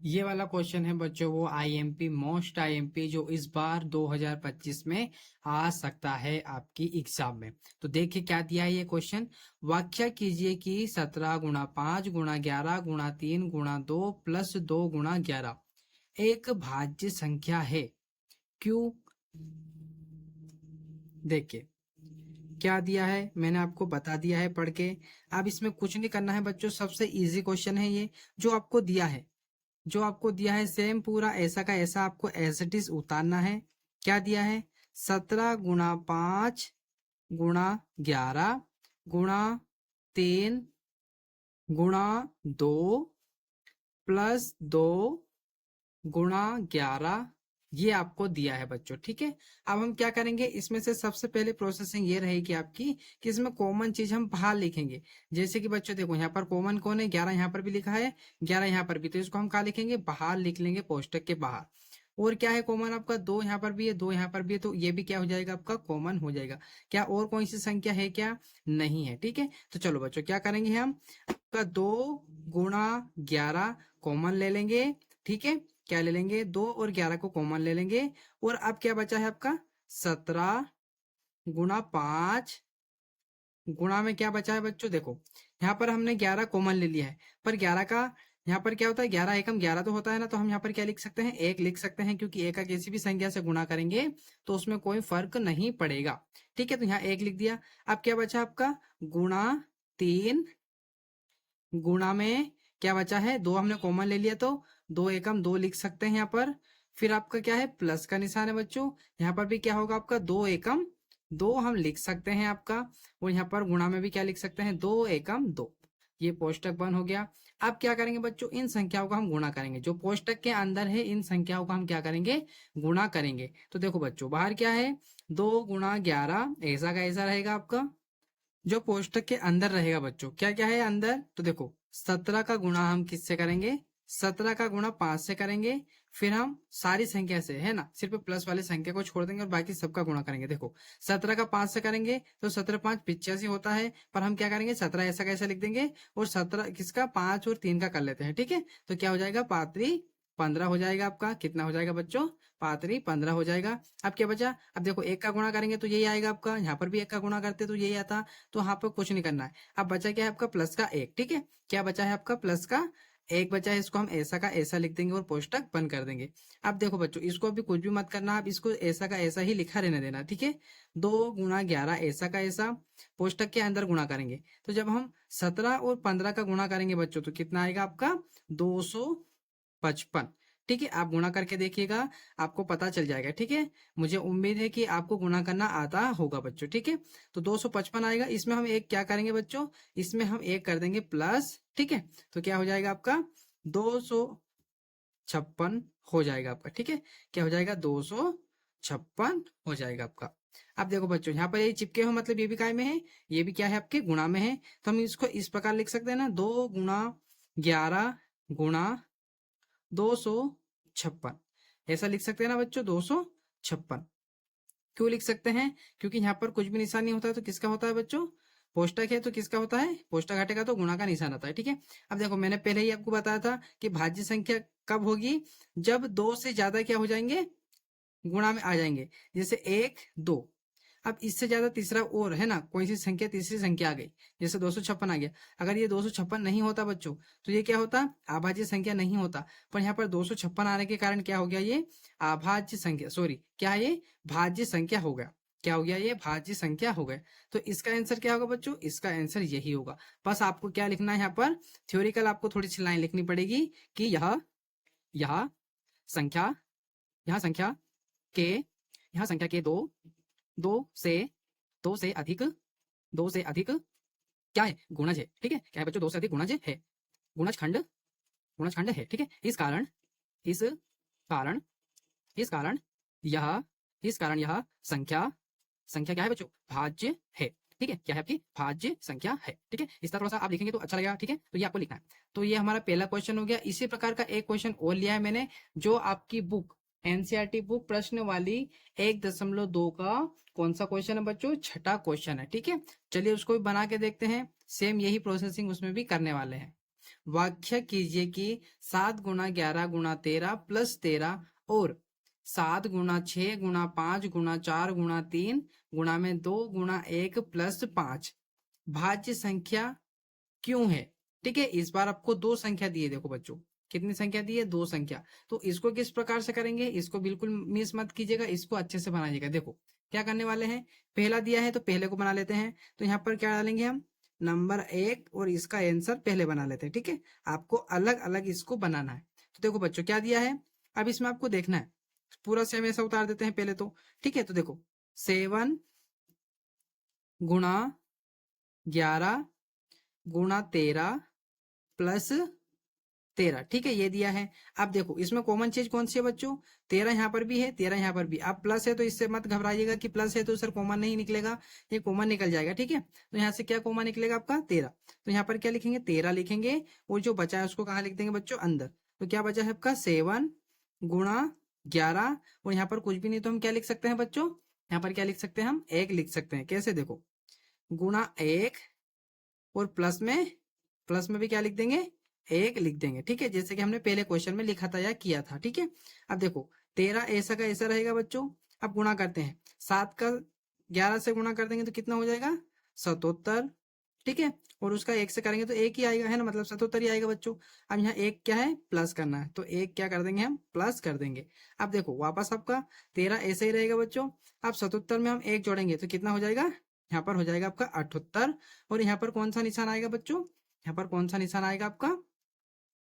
ये वाला क्वेश्चन है बच्चों वो आईएमपी मोस्ट आईएमपी जो इस बार 2025 में आ सकता है आपकी एग्जाम में। तो देखिए क्या दिया है ये क्वेश्चन। व्याख्या कीजिए कि 17 गुणा 5 गुणा 11 गुणा 3 गुणा 2 प्लस 2 गुणा 11 एक भाज्य संख्या है। क्यों? देखिए क्या दिया है, मैंने आपको बता दिया है पढ़ के। अब इसमें कुछ नहीं करना है बच्चों, सबसे इजी क्वेश्चन है ये। जो आपको दिया है, जो आपको दिया है सेम पूरा ऐसा का ऐसा आपको एज इट इज उतारना है। क्या दिया है? 17 गुणा 5 गुणा 3 गुणा 2 प्लस 2 गुणा 11 ये आपको दिया है बच्चों। ठीक है, अब हम क्या करेंगे, इसमें से सबसे पहले प्रोसेसिंग ये रहेगी आपकी कि इसमें कॉमन चीज हम बाहर लिखेंगे। जैसे कि बच्चों देखो यहाँ पर कॉमन कौन है, 11 यहाँ पर भी लिखा है, 11 यहाँ पर भी, तो इसको हम कहाँ लिखेंगे, बाहर लिख लेंगे कोष्टक के बाहर। और क्या है कॉमन आपका, 2 यहाँ पर भी है, 2 यहाँ पर भी है, तो ये भी क्या हो जाएगा आपका कॉमन हो जाएगा। क्या और कोई सी संख्या है क्या? नहीं है। ठीक है, तो चलो बच्चों क्या करेंगे हम, आपका 2 गुणा 11 कॉमन ले लेंगे। ठीक है, क्या ले लेंगे, 2 और 11 को कॉमन ले लेंगे। और अब क्या बचा है आपका, 17 गुणा 5 गुणा में क्या बचा है बच्चों, देखो यहाँ पर हमने 11 कॉमन ले लिया है, पर 11 का यहाँ पर क्या होता है, 11 एकम 11 तो होता है ना, तो हम यहाँ पर क्या लिख सकते हैं, 1 लिख सकते हैं, क्योंकि एक का किसी भी संख्या से गुणा करेंगे तो उसमें कोई फर्क नहीं पड़ेगा। ठीक है, तो यहाँ 1 लिख दिया। अब क्या बचा आपका, गुणा 3 गुणा में क्या बचा है, 2 हमने कॉमन ले लिया, तो 2 एकम 2 लिख सकते हैं यहाँ पर। फिर आपका क्या है, प्लस का निशान है बच्चों, यहाँ पर भी क्या होगा आपका, 2 एकम 2 हम लिख सकते हैं आपका। और यहाँ पर गुणा में भी क्या लिख सकते हैं, 2 एकम 2। ये कोष्टक बंद हो गया। अब क्या करेंगे बच्चों, इन संख्याओं का हम गुणा करेंगे, जो कोष्टक के अंदर है इन संख्याओं का हम क्या करेंगे, गुणा करेंगे। तो देखो बच्चों बाहर क्या है, 2 गुणा 11 ऐसा का ऐसा रहेगा आपका। जो कोष्टक के अंदर रहेगा बच्चों, क्या क्या है अंदर, तो देखो 17 का गुणा हम किससे करेंगे, 17 का गुणा 5 से करेंगे। फिर हम सारी संख्या से, है ना, सिर्फ प्लस वाली संख्या को छोड़ देंगे और बाकी सबका गुणा करेंगे। देखो 17 का 5 से करेंगे तो 17×5 = 85 होता है, पर हम क्या करेंगे, 17 ऐसा कैसा लिख देंगे, और 17 किसका, 5 और 3 का कर लेते हैं। ठीक है, तो क्या हो जाएगा, 5×3 = 15 हो जाएगा आपका। कितना हो जाएगा बच्चों, 5×3 = 15 हो जाएगा। अब क्या बचा, अब देखो 1 का गुणा करेंगे तो यही आएगा आपका, यहाँ पर भी 1 का गुणा करते तो यही आता। तो यहाँ पर कुछ नहीं करना है। अब बचा क्या है आपका, प्लस का 1। ठीक है, क्या बचा है आपका, प्लस का 1 बचा है, इसको हम ऐसा का ऐसा लिख देंगे और कोष्टक बंद कर देंगे। अब देखो बच्चों इसको अभी कुछ भी मत करना, आप इसको ऐसा का ऐसा ही लिखा रहने देना। ठीक है, 2 गुणा 11 ऐसा का ऐसा कोष्टक के अंदर गुणा करेंगे। तो जब हम 17 और 15 का गुणा करेंगे बच्चों, तो कितना आएगा आपका, 255। ठीक है, आप गुणा करके देखिएगा, आपको पता चल जाएगा। ठीक है, मुझे उम्मीद है कि आपको गुणा करना आता होगा बच्चों। ठीक है, तो 255 आएगा, इसमें हम एक क्या करेंगे बच्चों, इसमें हम एक कर देंगे प्लस। ठीक है, तो क्या हो जाएगा आपका, 256 हो जाएगा आपका। ठीक है, क्या हो जाएगा, 256 हो जाएगा आपका। अब देखो बच्चों यहाँ पर ये चिपके हो, मतलब ये भी काय में है, ये भी क्या है आपके गुणा में है, तो हम इसको इस प्रकार लिख सकते हैं ना, 2 गुणा 11 गुणा 256 ऐसा लिख सकते हैं ना बच्चों, 256। क्यों लिख सकते हैं, क्योंकि यहाँ पर कुछ भी निशान नहीं होता है, तो किसका होता है बच्चों, कोष्टक है तो किसका होता है, कोष्टक हटेगा तो गुणा का निशान आता है। ठीक है, अब देखो मैंने पहले ही आपको बताया था कि भाज्य संख्या कब होगी, जब 2 से ज्यादा क्या हो जाएंगे, गुणा में आ जाएंगे। जैसे 1 2, अब इससे ज्यादा तीसरा और है ना, कोई सी संख्या तीसरी संख्या आ गई, जैसे 256 आ गया। अगर ये 256 नहीं होता बच्चों, तो ये क्या होता, अभाज्य संख्या नहीं होता। पर यहाँ पर 256 आने के कारण क्या हो गया, ये अभाज्य संख्या, सॉरी क्या है ये, भाज्य संख्या हो गया। क्या हो गया, ये भाज्य संख्या हो गया। तो इसका आंसर क्या होगा बच्चों, इसका आंसर यही होगा। बस आपको क्या लिखना है यहाँ पर, थ्योरिकल आपको थोड़ी सी लाइन लिखनी पड़ेगी कि यह संख्या, यह संख्या के, यह संख्या के दो दो से दो से अधिक, दो से अधिक क्या है, गुणज है। ठीक है, क्या है बच्चों, 2 से अधिक गुणज है, गुणज खंड, गुणज खंड है। ठीक है, इस कारण, इस कारण, इस कारण यह, इस कारण यह संख्या, संख्या क्या है बच्चों, भाज्य है। ठीक है, क्या है आपकी, भाज्य संख्या है। ठीक है, इस तरह थोड़ा सा आप लिखेंगे तो अच्छा लगेगा। ठीक है, तो ये आपको लिखना है। तो ये हमारा पहला क्वेश्चन हो गया। इसी प्रकार का एक क्वेश्चन और लिया है मैंने, जो आपकी बुक एनसीईआरटी बुक प्रश्न वाली 1.2 का कौन सा क्वेश्चन है बच्चों, छठा क्वेश्चन है। ठीक है, चलिए उसको भी बना के देखते हैं, सेम यही प्रोसेसिंग उसमें भी करने वाले हैं। व्याख्या कीजिए कि 7 गुणा 11 गुणा 13 प्लस 13 और 7 गुणा 6 गुणा 5 गुणा 4 गुणा 3 गुणा में 2 गुणा 1 प्लस 5 भाज्य संख्या क्यों है। ठीक है, इस बार आपको दो संख्या दी है। देखो बच्चों, कितनी संख्या दी है? दो संख्या। तो इसको किस प्रकार से करेंगे? इसको बिल्कुल मिस मत कीजिएगा, इसको अच्छे से बनाइएगा। देखो क्या करने वाले हैं, पहला दिया है तो पहले को बना लेते हैं। तो यहाँ पर क्या डालेंगे हम? नंबर 1 और इसका आंसर पहले बना लेते हैं। ठीक है, आपको अलग अलग इसको बनाना है। तो देखो बच्चों क्या दिया है, अब इसमें आपको देखना है, पूरा सेम ऐसा उतार देते हैं पहले तो। ठीक है, तो देखो 7 गुणा 11 गुणा 13 प्लस 13। ठीक है, ये दिया है। अब देखो इसमें कॉमन चीज कौन सी है बच्चों? 13 यहाँ पर भी है, 13 यहाँ पर भी। अब प्लस है तो इससे मत घबराइएगा कि प्लस है तो सर कॉमन नहीं निकलेगा, ये कॉमन निकल जाएगा। ठीक है, तो यहाँ से क्या कॉमन निकलेगा आपका? 13। तो यहाँ पर क्या लिखेंगे? 13 लिखेंगे और जो बचा है उसको कहाँ लिख देंगे बच्चों? अंदर। तो क्या बचा है आपका? 7 गुणा 11 और यहाँ पर कुछ भी नहीं तो हम क्या लिख सकते हैं बच्चों? यहाँ पर क्या लिख सकते हैं हम? 1 लिख सकते हैं। कैसे? देखो गुणा 1 और प्लस में भी क्या लिख देंगे? 1 लिख देंगे। ठीक है, जैसे कि हमने पहले क्वेश्चन में लिखा था या किया था। ठीक है, अब देखो 13 ऐसा का ऐसा रहेगा बच्चों। अब गुणा करते हैं, 7 का 11 से गुणा कर देंगे तो कितना हो जाएगा? 77। ठीक है, और उसका 1 से करेंगे तो 1 ही आएगा, है ना, मतलब 77 ही आएगा बच्चों। अब यहाँ 1 क्या है? प्लस करना है, तो 1 क्या कर देंगे हम? प्लस कर देंगे। अब देखो वापस आपका 13 ऐसे ही रहेगा बच्चों। अब 77 में हम 1 जोड़ेंगे तो कितना हो जाएगा? यहाँ पर हो जाएगा आपका 78। और यहाँ पर कौन सा निशान आएगा बच्चों? यहाँ पर कौन सा निशान आएगा आपका?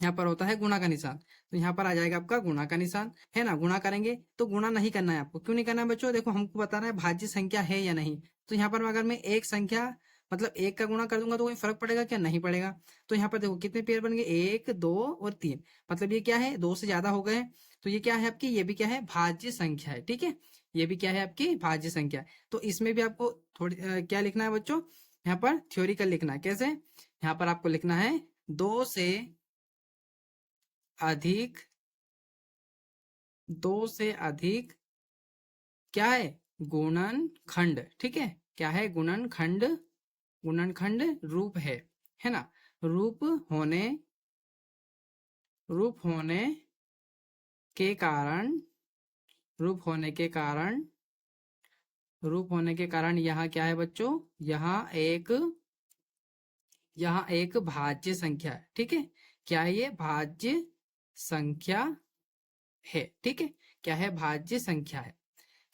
यहाँ पर होता है गुणा का निशान, तो यहाँ पर आ जाएगा आपका गुणा का निशान, है ना। गुणा करेंगे तो गुणा नहीं करना है आपको। क्यों नहीं करना है बच्चों? देखो हमको बताना है भाज्य संख्या है या नहीं। तो यहाँ पर अगर मैं एक संख्या मतलब 1 का गुणा कर दूंगा तो कोई फर्क पड़ेगा क्या? नहीं पड़ेगा। तो यहाँ पर देखो कितने पेयर बन गए? 1 2 और 3, मतलब ये क्या है? 2 से ज्यादा हो गए। तो ये क्या है आपकी? ये भी क्या है? भाज्य संख्या है। ठीक है, ये भी क्या है आपकी? भाज्य संख्या है। तो इसमें भी आपको थोड़ी क्या लिखना है बच्चों? यहाँ पर थ्योरिकल लिखना है। कैसे? यहाँ पर आपको लिखना है 2 से अधिक, 2 से अधिक क्या है? गुणनखंड। ठीक है, क्या है? गुणनखंड, गुणनखंड रूप है ना। रूप होने, रूप होने के कारण, रूप होने के कारण, रूप होने के कारण यहाँ क्या है बच्चों? यहाँ एक भाज्य संख्या है। ठीक है, क्या है ये? भाज्य संख्या है। ठीक है, क्या है? भाज्य संख्या है।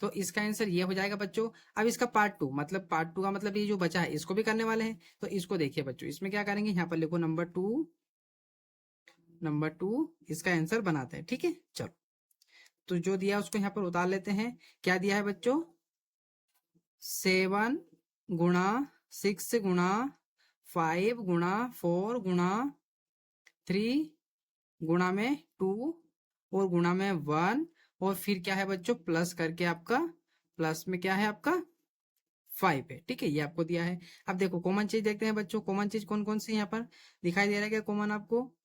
तो इसका आंसर ये हो जाएगा बच्चों। अब इसका पार्ट 2, मतलब पार्ट 2 का मतलब ये जो बचा है इसको भी करने वाले हैं। तो इसको देखिए बच्चों, इसमें क्या करेंगे? यहाँ पर लिखो नंबर 2, नंबर 2 इसका आंसर बनाते हैं। ठीक है, चलो तो जो दिया उसको यहाँ पर उतार लेते हैं। क्या दिया है बच्चों? 7 गुणा 6 गुणा 5 गुणा 4 गुणा 3 गुणा में 2 और गुणा में 1 और फिर क्या है बच्चों? प्लस करके आपका प्लस में क्या है आपका? 5 है। ठीक है, ये आपको दिया है। अब देखो कॉमन चीज देखते हैं बच्चों, कॉमन चीज कौन कौन सी यहाँ पर दिखाई दे रहा है क्या कॉमन आपको?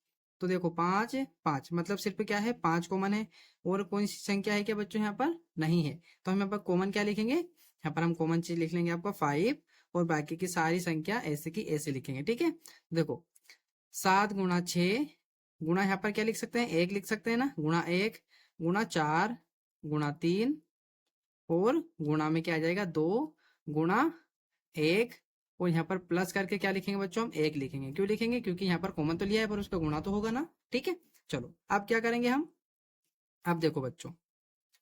तो देखो 5 5, मतलब सिर्फ क्या है? 5 कॉमन है। और कौन सी संख्या है क्या बच्चों? यहाँ पर नहीं है। तो हम यहाँ पर कॉमन क्या लिखेंगे? यहाँ पर हम कॉमन चीज लिख लेंगे आपका 5 और बाकी की सारी संख्या ऐसे की ऐसे लिखेंगे। ठीक है, देखो 7 गुणा 6 गुणा यहाँ पर क्या लिख सकते हैं? 1 लिख सकते हैं ना, गुणा 1 गुणा 4 गुणा 3 और गुणा में क्या आ जाएगा? 2 गुणा 1 और यहाँ पर प्लस करके क्या लिखेंगे बच्चों? हम 1 लिखेंगे। क्यों लिखेंगे? क्योंकि यहाँ पर कॉमन तो लिया है पर उसका गुणा तो होगा ना। ठीक है, चलो अब क्या करेंगे हम? अब देखो बच्चों,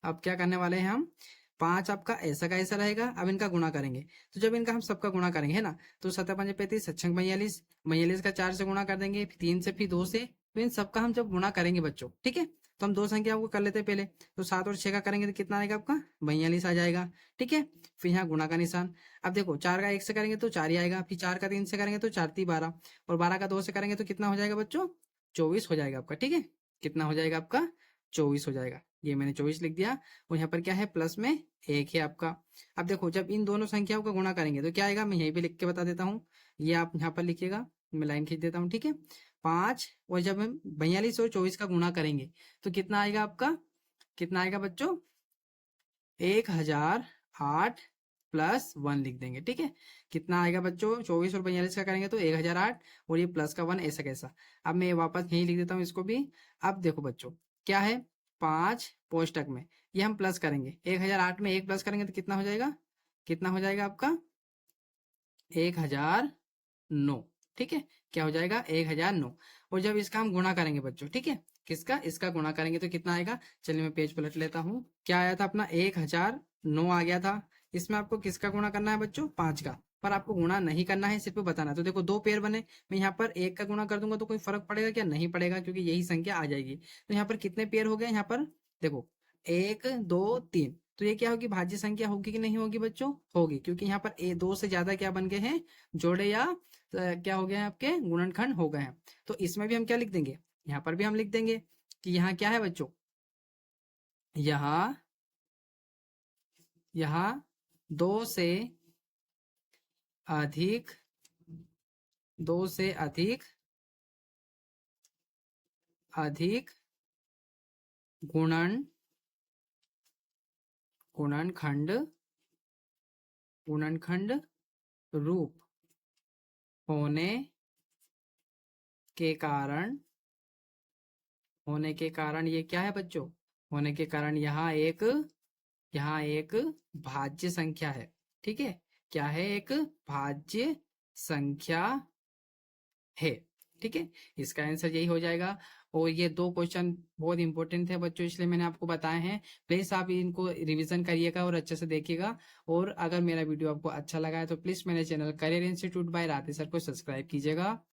अब क्या करने वाले हैं हम? 5 आपका ऐसा का ऐसा रहेगा। अब इनका गुणा करेंगे, तो जब इनका हम सबका गुणा करेंगे, है ना, तो 7 5 35 7 42, 42 का 4 से गुणा कर देंगे, फिर 3 से, फिर 2 से। तो इन सबका हम जब गुणा करेंगे बच्चों, ठीक है, तो हम दो संख्या को कर लेते हैं पहले। तो 7 और 6 का करेंगे तो कितना आएगा आपका? 42 आ जाएगा। ठीक है, फिर यहाँ गुणा का निशान। अब देखो 4 का 1 से करेंगे तो 4 ही आएगा, फिर 4 का 3 से करेंगे तो 4 3 12 और 12 का 2 से करेंगे तो कितना हो जाएगा बच्चों? 24 हो जाएगा आपका। ठीक है, कितना हो जाएगा आपका? 24 हो जाएगा। ये मैंने 24 लिख दिया और यहाँ पर क्या है? प्लस में 1 है आपका। अब देखो जब इन दोनों संख्याओं का गुणा करेंगे तो क्या आएगा? मैं यहीं पे लिख के बता देता हूँ, ये आप यहाँ पर लिखिएगा, मैं लाइन खींच देता हूँ। ठीक है, 5 और जब हम 42 और 24 का गुणा करेंगे तो कितना आएगा आपका? कितना आएगा बच्चों? 1008 +1 लिख देंगे। ठीक है, कितना आएगा बच्चों, 24 और 42 का करेंगे तो 1008 और ये प्लस का 1 ऐसा कैसा। अब मैं वापस यही लिख देता हूँ इसको भी। अब देखो बच्चों क्या है, 5 कोष्टक में ये हम प्लस करेंगे, 1008 में 1 प्लस करेंगे तो कितना हो जाएगा, कितना हो जाएगा आपका 1009। ठीक है, क्या हो जाएगा 1009। और जब इसका हम गुणा करेंगे बच्चों, ठीक है, किसका, इसका गुणा करेंगे तो कितना आएगा, चलिए मैं पेज पलट लेता हूँ। क्या आया था अपना 1009 आ गया था। इसमें आपको किसका गुणा करना है बच्चों, 5 का, पर आपको गुणा नहीं करना है, सिर्फ बताना है। तो देखो 2 पेयर बने, मैं यहाँ पर 1 का गुणा कर दूंगा तो कोई फर्क पड़ेगा क्या, नहीं पड़ेगा, क्योंकि यही संख्या आ जाएगी। तो यहाँ पर कितने पेयर हो गए, यहाँ पर देखो 1 2 3, तो ये क्या होगी, भाज्य संख्या होगी कि नहीं होगी बच्चों, होगी, क्योंकि यहाँ पर 2 से ज्यादा क्या बन गए हैं, जोड़े या क्या हो गए हैं आपके गुणनखंड हो गए हैं। तो इसमें भी हम क्या लिख देंगे, यहाँ पर भी हम लिख देंगे कि यहाँ क्या है बच्चों, यहाँ यहाँ 2 से अधिक, 2 से अधिक अधिक गुणन गुणनखंड गुणनखंड रूप होने के कारण, होने के कारण ये क्या है बच्चों, होने के कारण यहाँ एक भाज्य संख्या है। ठीक है, क्या है, एक भाज्य संख्या है। ठीक है, इसका आंसर यही हो जाएगा। और ये 2 क्वेश्चन बहुत इंपॉर्टेंट थे बच्चों, इसलिए मैंने आपको बताए हैं। प्लीज आप इनको रिवीजन करिएगा और अच्छे से देखिएगा। और अगर मेरा वीडियो आपको अच्छा लगा है तो प्लीज मेरे channel career institute by Radhe sir को सब्सक्राइब कीजिएगा।